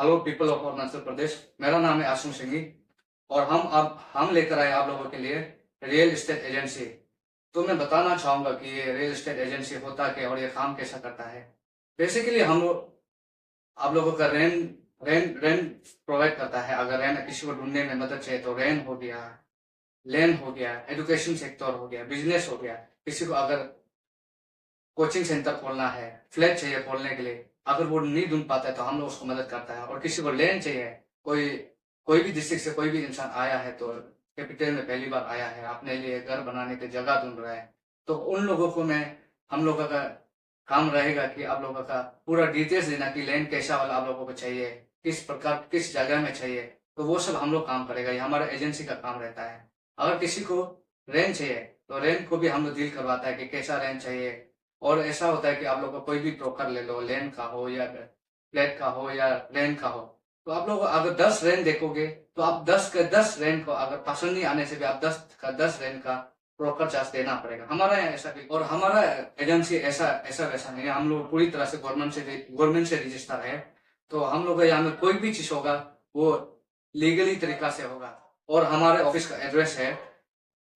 Hello people of Arunachal Pradesh. मेरा नाम है आशुम सिंघी और हम लेकर आए आप लोगों के लिए रियल एस्टेट एजेंसी। तो मैं बताना चाहूंगा कि ये रियल एस्टेट एजेंसी होता क्या और ये काम कैसा करता है। बेसिकली हम लोग आप लोगों का रेंट प्रोवाइड करता है। अगर रेंट किसी को ढूंढने में मदद चाहिए तो रेंट हो गया, लैंड हो गया, एजुकेशन सेक्टर हो गया, बिजनेस हो गया। किसी को अगर कोचिंग सेंटर खोलना है, फ्लैट चाहिए खोलने के लिए, अगर वो नहीं ढूंढ पाता है तो हम लोग उसको मदद करता है। और किसी को लैंड चाहिए, कोई कोई भी डिस्ट्रिक्ट से कोई भी इंसान आया है तो कैपिटल में पहली बार आया है, अपने लिए घर बनाने की जगह ढूंढ रहा है, तो उन लोगों को मैं हम लोगों का काम रहेगा कि आप लोगों का पूरा डिटेल्स देना कि लैंड कैसा वाला आप लोगों को चाहिए, किस प्रकार किस जगह में चाहिए। तो वो सब हम लोग काम करेगा, ये हमारा एजेंसी का काम रहता है। अगर किसी को रेंट चाहिए तो रेंट को भी हम लोग डील करवाता है कि कैसा रेंट चाहिए। और ऐसा होता है कि आप लोग को कोई भी ब्रोकर ले लो, लैंड का हो या फ्लैट का हो या रेंट का हो, तो आप लोग अगर 10 रेंट देखोगे तो आप 10 के 10 रेंट को अगर पसंद नहीं आने से भी आप 10 का 10 रेंट का ब्रोकर चार्ज देना पड़ेगा। हमारा यहाँ ऐसा भी, और हमारा एजेंसी ऐसा ऐसा वैसा नहीं है। हम लोग पूरी तरह से गवर्नमेंट से रजिस्टर है। तो हम लोग यहाँ में कोई भी चीज होगा वो लीगली तरीका से होगा। और हमारे ऑफिस का एड्रेस है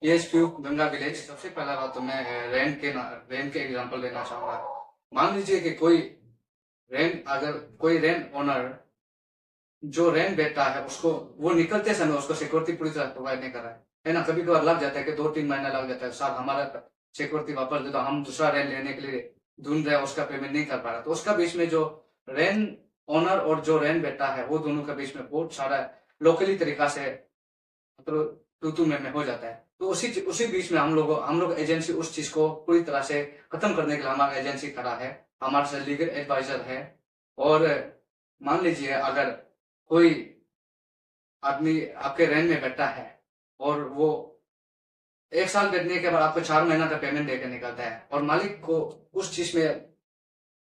PHQ गंगा विलेज। सबसे पहला बात तो मैं रेंट के एग्जांपल देना चाहूंगा। मान लीजिए कि कोई रेंट ओनर जो रेंट देता है उसको वो निकलते समय उसको सिक्योरिटी पूरी तरह प्रोवाइड नहीं कर रहा है ना। कभी कभार लग जाता है कि 2-3 महीना लग जाता है, साल हमारा सिक्योरिटी वापस दे, तो हम दूसरा रेंट लेने के लिए ढूंढ रहे हैं, उसका पेमेंट नहीं कर पा रहा। तो उसका बीच में जो रेंट ओनर और जो रेंट देता है वो दोनों के बीच में बहुत सारा लोकली तरीका से मतलब तू में हो जाता है। तो उसी बीच में हम लोग एजेंसी उस चीज को पूरी तरह से खत्म करने के लिए हमारा एजेंसी खड़ा है। हमारे साथ लीगल एडवाइजर है। और मान लीजिए अगर कोई आदमी आपके रेंट में बैठा है और वो 1 साल बैठने के बाद आपको 4 महीना का पेमेंट देकर निकलता है, और मालिक को उस चीज में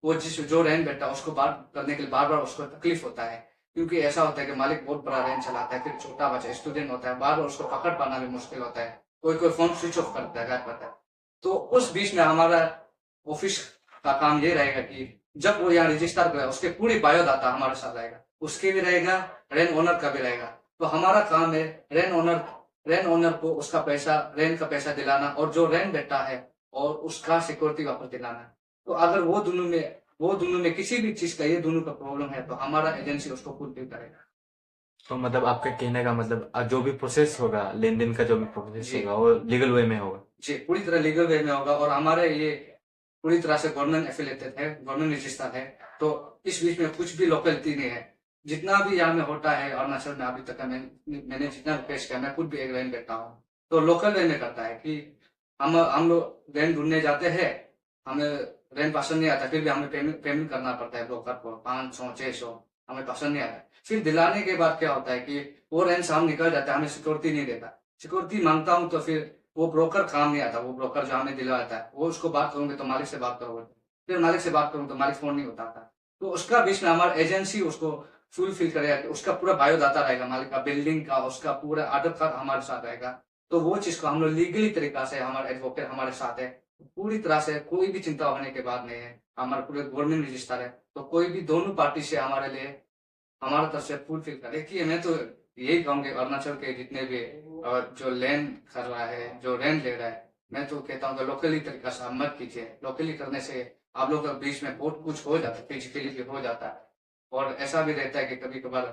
वो जिस जो रेंट बैठा है उसको बात करने के लिए बार बार उसको तकलीफ होता है। क्योंकि ऐसा होता है कि मालिक बहुत बड़ा रेंट चलाता है, फिर छोटा बच्चा स्टूडेंट होता है, बार बार उसको पकड़ पाना भी मुश्किल होता है। कोई कोई फोन स्विच ऑफ करता है, गायब करता है। तो उस बीच में हमारा ऑफिस का काम ये रहेगा कि जब वो यहाँ रजिस्टर करे उसके पूरी बायोडाटा हमारे साथ रहेगा, उसके भी रहेगा, रेंट ओनर का भी रहेगा। तो हमारा काम है रेंट ओनर को उसका पैसा, रेंट का पैसा दिलाना, और जो रेंट देता है और उसका सिक्योरिटी वापस दिलाना। तो अगर वो दोनों में किसी भी चीज का ये दोनों का प्रॉब्लम है तो हमारा एजेंसी उसको फुलफिल करेगा। तो मतलब आपके कहने का मतलब जो भी प्रोसेस होगा, लेन देन का जो भी प्रोसेस जी होगा वो लीगल वे में होगा। जी, पूरी तरह लीगल वे में होगा। और हमारे ये पूरी तरह से गवर्नमेंट एफिलेटेड है, गवर्नमेंट रजिस्टर्ड है। तो इस बीच में कुछ भी लोकलिटी नहीं है। जितना भी यहाँ में होता है अरुणाचल में अभी तक मैंने जितना भी पेश किया, मैं खुद भी एक रेंट बैठा हूँ। तो लोकल वे में करता है कि हम लोग रेंट ढूंढने जाते हैं, हमें रेंट पसंद नहीं आता, फिर भी हमें पेमेंट करना पड़ता है ब्रोकर को 500-600। हमें पसंद नहीं आता, फिर दिलाने के बाद क्या होता है कि वो रेंट से हम निकल जाता है, हमें सिक्योरिटी नहीं देता। सिक्योरिटी मांगता हूँ तो फिर वो ब्रोकर काम नहीं आता। वो ब्रोकर जो हमें दिलवाता है वो उसको बात करूंगे तो मालिक से बात करोगे, फिर मालिक से बात करूंगा तो मालिक फोन नहीं उठाता। तो उसका बीच में हमारा एजेंसी उसको फुलफिल करेगा कि उसका पूरा बायोडाटा रहेगा, मालिक का, बिल्डिंग का, उसका पूरा आधार कार्ड हमारे साथ रहेगा। तो वो चीज को हम लोग लीगली तरीका से, हमारे एडवोकेट हमारे साथ है, पूरी तरह से कोई भी चिंता होने के बाद नहीं है। हमारे पूरे गवर्नमेंट रजिस्टर है, तो कोई भी दोनों पार्टी से हमारे लिए हमारा तरफ से फुलफिल कर। देखिए मैं तो यही कहूंगी अरुणाचल के जितने भी जो लैंड कर रहा है, जो रेंट ले रहा है, मैं तो कहता हूँ कि लोकली तरीका से आप मत कीजिए। लोकली करने से आप लोग के बीच में बहुत कुछ हो जाता है, फिजिकली भी हो जाता है। और ऐसा भी रहता है कि कभी कभार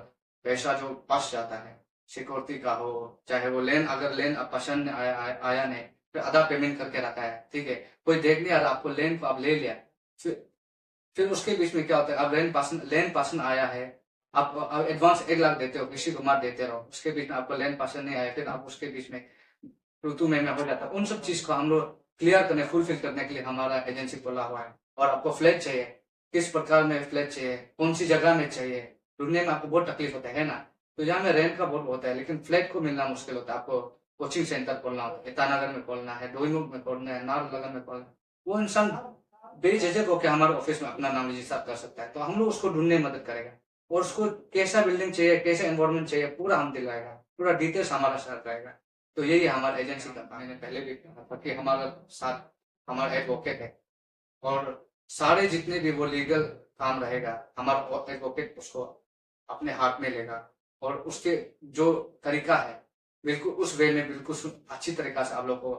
पैसा जो फंस जाता है, सिक्योरिटी का हो चाहे वो लैंड, अगर लैंड आप पसंद आया नहीं, फिर आधा पेमेंट करके रखा है, ठीक है, कोई देख नहीं आ रहा, आपको लैंड को आप ले लिया, फिर उसके बीच में क्या होता है, अब लैंड पसंद आया है, आप एडवांस 1 लाख देते हो, किसी को मार देते रहो, उसके बीच में आपको लैंड पसंद नहीं आया, फिर आप उसके बीच में ऋतु में हो जाता है। उन सब चीज को हम लोग क्लियर करने, फुलफिल करने के लिए हमारा एजेंसी खोला हुआ है। और आपको फ्लैट चाहिए, किस प्रकार में फ्लैट चाहिए, कौन सी जगह में चाहिए, ढूंढने में आपको बहुत तकलीफ होता है ना। तो यहाँ में रेंट का बहुत होता है, लेकिन फ्लैट को मिलना मुश्किल होता है। आपको कोचिंग सेंटर खोलना होता है, ईटानगर में खोलना है, डोईमुख में खोलना है, नाहरलगुन में खोलना है, वो इंसान बेझिझक होकर हमारे ऑफिस में अपना नाम रजिस्टर कर सकता है। तो हम लोग उसको ढूंढने में मदद करेगा, और उसको कैसा बिल्डिंग चाहिए, कैसा एनवायरमेंट चाहिए, पूरा हम दिलाएगा, पूरा डिटेल्स हमारा साथ रहेगा। तो यही है हमारा एजेंसी का काम। मैंने पहले भी कहा था कि हमारा साथ हमारा एडवोकेट है, और सारे जितने भी वो लीगल काम रहेगा हमारा एडवोकेट उसको अपने हाथ में लेगा और उसके जो तरीका है बिल्कुल उस वे में बिल्कुल अच्छी तरीका से आप लोग को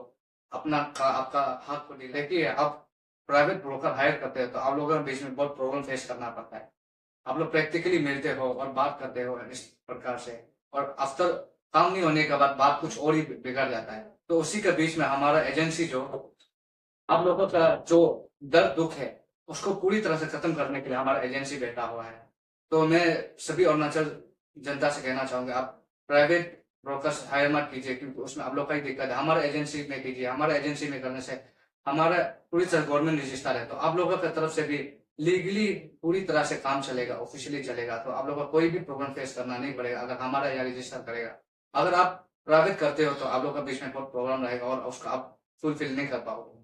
आपका हक को नहीं। देखिए, आप प्राइवेट ब्रोकर हायर करते हो तो आप लोगों के बीच में बहुत प्रॉब्लम फेस करना पड़ता है। आप लोग प्रैक्टिकली मिलते हो और बात करते हो इस प्रकार से, और आफ्टर काम नहीं होने के बाद बात कुछ और ही बिगड़ जाता है। तो उसी के बीच में हमारा एजेंसी जो आप लोगों का जो दर्द दुख है उसको पूरी तरह से खत्म करने के लिए हमारा एजेंसी बैठा हुआ है। तो मैं सभी अरुणाचल जनता से कहना चाहूंगा, आप प्राइवेट ब्रोकर्स हायर मत कीजिए, क्योंकि उसमें आप लोग का ही दिक्कत है। हमारे एजेंसी में कीजिए, हमारे एजेंसी में करने से हमारा पूरी तरह गवर्नमेंट रजिस्टर है, तो आप लोगों की तरफ से भी लीगली पूरी तरह से काम चलेगा, ऑफिशियली चलेगा। तो आप लोगों को कोई भी प्रॉब्लम फेस करना नहीं पड़ेगा अगर हमारा यहाँ रजिस्टर करेगा। अगर आप प्राइवेट करते हो तो आप लोग के बीच में बहुत प्रॉब्लम रहेगा और उसका आप फुलफिल नहीं कर पाओगे।